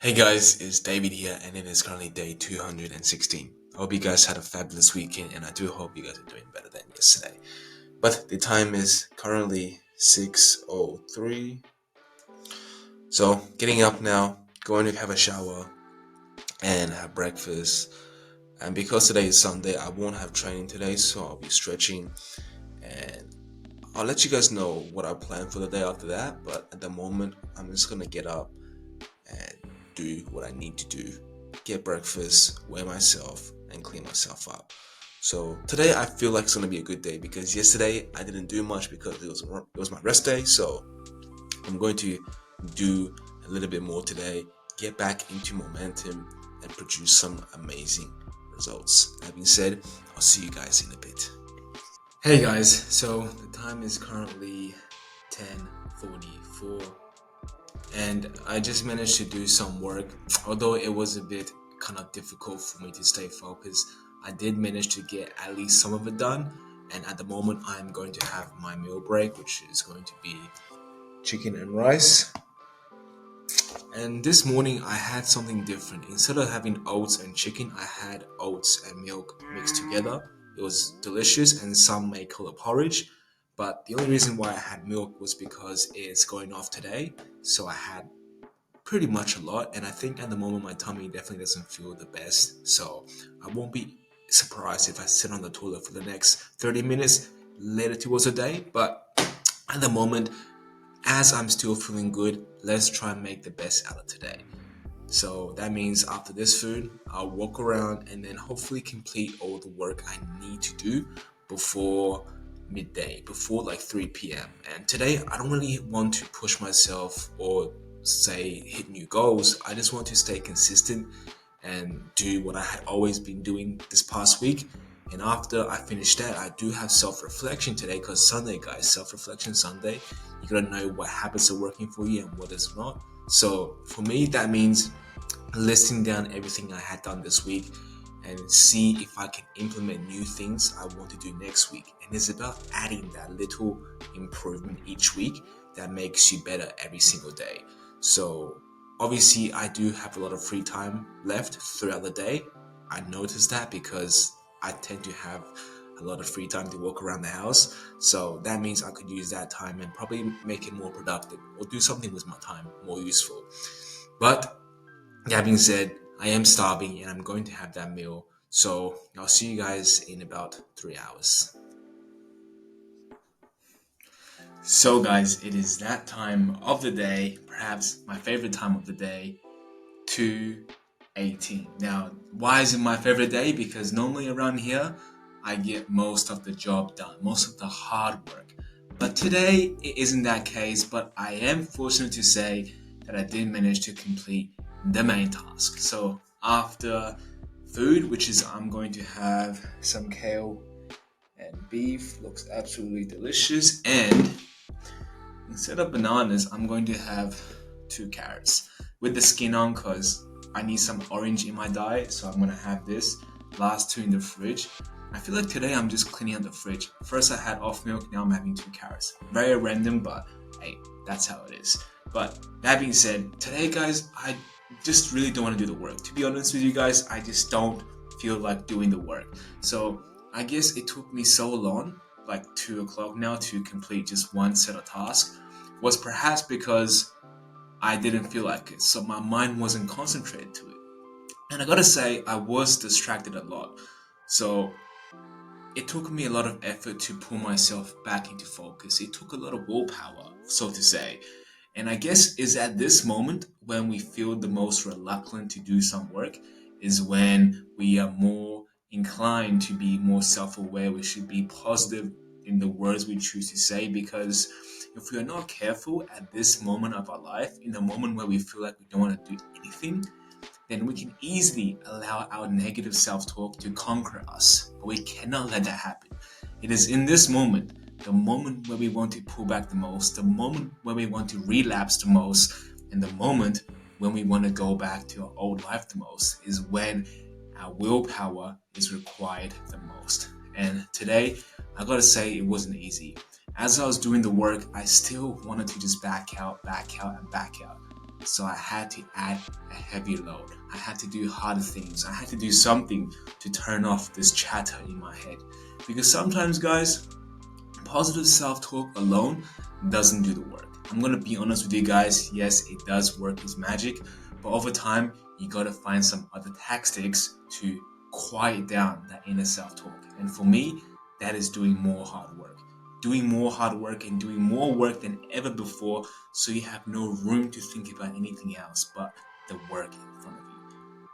Hey guys, it's David here, and it is currently day 216. I hope you guys had a fabulous weekend, and I do hope you guys are doing better than yesterday. But the time is currently 6:03, so getting up now, going to have a shower and have breakfast. And because today is Sunday, I won't have training today, so I'll be stretching, and I'll let you guys know what I plan for the day after that. But at the moment, I'm just gonna get up and do what I need to do, get breakfast, weigh myself, and clean myself up. So today I feel like it's gonna be a good day because yesterday I didn't do much because it was my rest day. So I'm going to do a little bit more today, get back into momentum, and produce some amazing results. That being said, I'll see you guys in a bit. Hey guys, so the time is currently 10:44 and I just managed to do some work. Although it was a bit kind of difficult for me to stay focused, I did manage to get at least some of it done. And at the moment, I'm going to have my meal break, which is going to be chicken and rice. And this morning, I had something different. Instead of having oats and chicken, I had oats and milk mixed together. It was delicious, and some may call it porridge. But the only reason why I had milk was because it's going off today. So I had pretty much a lot, and I think at the moment my tummy definitely doesn't feel the best, so I won't be surprised if I sit on the toilet for the next 30 minutes later towards the day. But at the moment, as I'm still feeling good, let's try and make the best out of today. So that means after this food, I'll walk around and then hopefully complete all the work I need to do before midday, before like 3 p.m. And today, I don't really want to push myself or say hit new goals. I just want to stay consistent and do what I had always been doing this past week. And after I finish that, I do have self-reflection today because Sunday, guys, self-reflection Sunday. You gotta know what habits are working for you and what is not. So for me, that means listing down everything I had done this week and see if I can implement new things I want to do next week. And it's about adding that little improvement each week that makes you better every single day. So obviously I do have a lot of free time left throughout the day. I noticed that because I tend to have a lot of free time to walk around the house. So that means I could use that time and probably make it more productive or do something with my time more useful. But that being said, I am starving and I'm going to have that meal. So I'll see you guys in about 3 hours. So, guys, it is that time of the day, perhaps my favorite time of the day, 2:18. Now, why is it my favorite day? Because normally around here, I get most of the job done, most of the hard work. But today, it isn't that case, but I am fortunate to say that I did manage to complete the main task. So, after food, which is I'm going to have some kale and beef, looks absolutely delicious, and instead of bananas, I'm going to have 2 carrots with the skin on because I need some orange in my diet. So I'm going to have this. Last two in the fridge. I feel like today I'm just cleaning out the fridge. First I had off milk, now I'm having 2 carrots. Very random, but hey, that's how it is. But that being said, today, guys, I just really don't want to do the work. To be honest with you guys, I just don't feel like doing the work. So I guess it took me so long, like 2 o'clock now, to complete just one set of tasks, was perhaps because I didn't feel like it. So my mind wasn't concentrated to it. And I gotta say, I was distracted a lot. So it took me a lot of effort to pull myself back into focus. It took a lot of willpower, so to say. And I guess is at this moment when we feel the most reluctant to do some work is when we are more inclined to be more self-aware. We should be positive in the words we choose to say because if we are not careful at this moment of our life, in the moment where we feel like we don't want to do anything, then we can easily allow our negative self-talk to conquer us. But we cannot let that happen. It is in this moment, the moment where we want to pull back the most, the moment where we want to relapse the most, and the moment when we want to go back to our old life the most is when our willpower is required the most. And today, I gotta say, it wasn't easy. As I was doing the work, I still wanted to just back out, and back out. So I had to add a heavy load. I had to do harder things. I had to do something to turn off this chatter in my head. Because sometimes, guys, positive self talk alone doesn't do the work. I'm gonna be honest with you guys. Yes, it does work its magic, but over time, you gotta find some other tactics to quiet down that inner self talk. And for me, that is doing more hard work. Doing more hard work and doing more work than ever before, so you have no room to think about anything else but the work in front of you.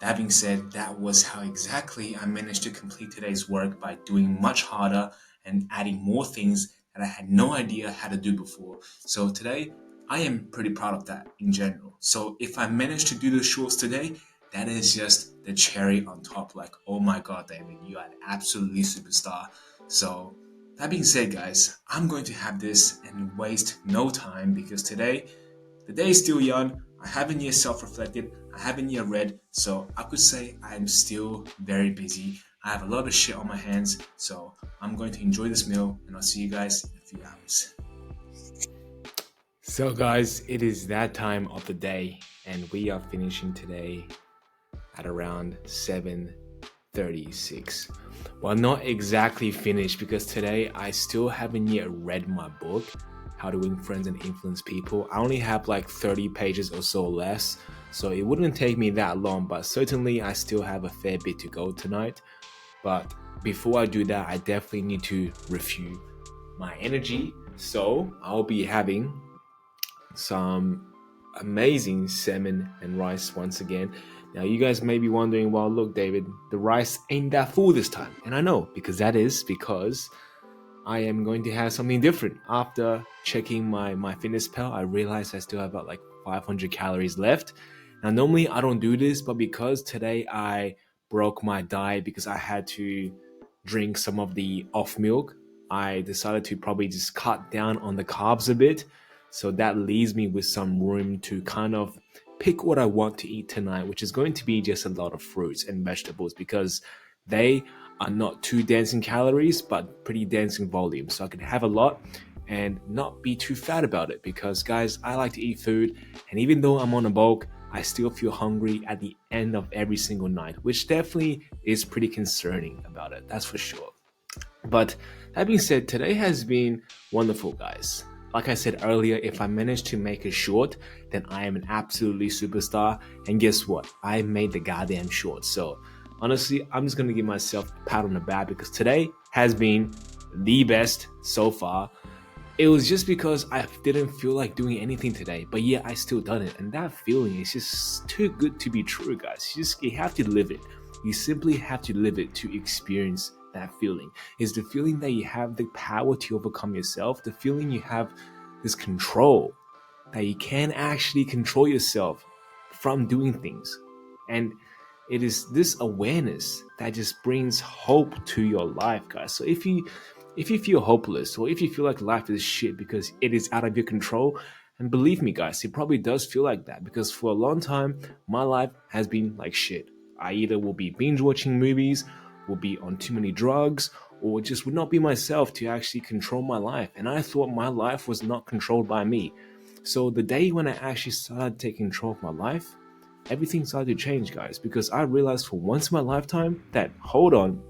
That being said, that was how exactly I managed to complete today's work by doing much harder and adding more things that I had no idea how to do before. So today, I am pretty proud of that in general. So if I managed to do the shorts today, that is just the cherry on top. Like, oh my god, David, you are an absolutely superstar. So that being said, guys, I'm going to have this and waste no time because today the day is still young. I haven't yet self reflected. I haven't yet read. So I could say I'm still very busy. I have a lot of shit on my hands. So I'm going to enjoy this meal and I'll see you guys in a few hours. So, guys, it is that time of the day, and we are finishing today at around 7:36. Well, not exactly finished because today I still haven't yet read my book, How to Win Friends and Influence People. I only have like 30 pages or so less, so it wouldn't take me that long, but certainly I still have a fair bit to go tonight. But before I do that, I definitely need to refuel my energy. So I'll be having some amazing salmon and rice once again. Now, you guys may be wondering, well, look, David, the rice ain't that full this time. And I know, because that is because I am going to have something different. After checking my MyFitnessPal, I realized I still have about like 500 calories left. Now, normally I don't do this, but because today I broke my diet because I had to drink some of the off milk, I decided to probably just cut down on the carbs a bit. So that leaves me with some room to kind of pick what I want to eat tonight, which is going to be just a lot of fruits and vegetables because they are not too dense in calories, but pretty dense in volume. So I can have a lot and not be too fat about it because, guys, I like to eat food. And even though I'm on a bulk, I still feel hungry at the end of every single night, which definitely is pretty concerning about it. That's for sure. But that being said, today has been wonderful, guys. Like I said earlier, if I manage to make it short, then I am an absolutely superstar. And guess what? I made the goddamn short. So honestly, I'm just gonna give myself a pat on the back because today has been the best so far. It was just because I didn't feel like doing anything today, but yeah, I still done it. And that feeling is just too good to be true, guys. You have to live it. You simply have to live it to experience that feeling. Is the feeling that you have the power to overcome yourself, the feeling you have this control, that you can actually control yourself from doing things. And it is this awareness that just brings hope to your life, guys. So if you feel hopeless or if you feel like life is shit because it is out of your control, and believe me, guys, it probably does feel like that because for a long time, my life has been like shit. I either will be binge watching movies, will be on too many drugs, or just would not be myself to actually control my life. And I thought my life was not controlled by me. So the day when I actually started taking control of my life, everything started to change, guys, because I realized for once in my lifetime that, hold on,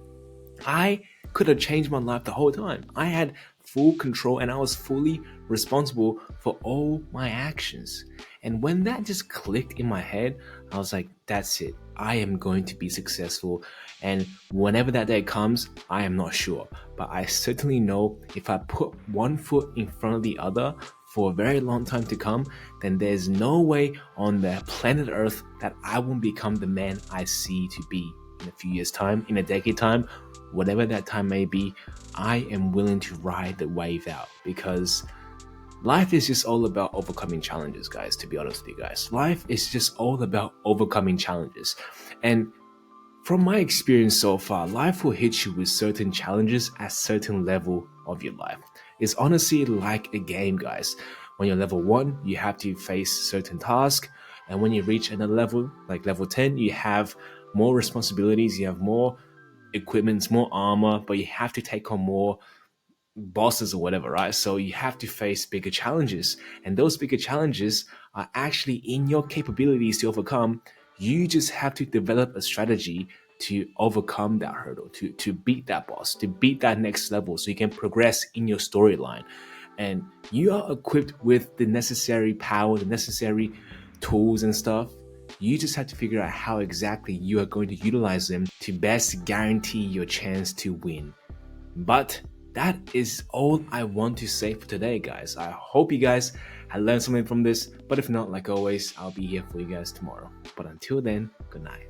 I could have changed my life the whole time. I had full control and I was fully responsible for all my actions. And when that just clicked in my head, I was like, that's it. I am going to be successful. And whenever that day comes, I am not sure. But I certainly know if I put one foot in front of the other for a very long time to come, then there's no way on the planet Earth that I won't become the man I see to be in a few years' time, in a decade time, whatever that time may be. I am willing to ride the wave out because life is just all about overcoming challenges, guys, to be honest with you guys. Life is just all about overcoming challenges. And from my experience so far, life will hit you with certain challenges at certain level of your life. It's honestly like a game, guys. When you're level 1, you have to face certain tasks, and when you reach another level, like level 10, you have more responsibilities, you have more equipment, more armor, but you have to take on more bosses or whatever, right? So you have to face bigger challenges, and those bigger challenges are actually in your capabilities to overcome. You just have to develop a strategy to overcome that hurdle, to beat that boss, to beat that next level, so you can progress in your storyline. And you are equipped with the necessary power, the necessary tools and stuff. You just have to figure out how exactly you are going to utilize them to best guarantee your chance to win. But that is all I want to say for today, guys. I hope you guys had learned something from this. But if not, like always, I'll be here for you guys tomorrow. But until then, good night.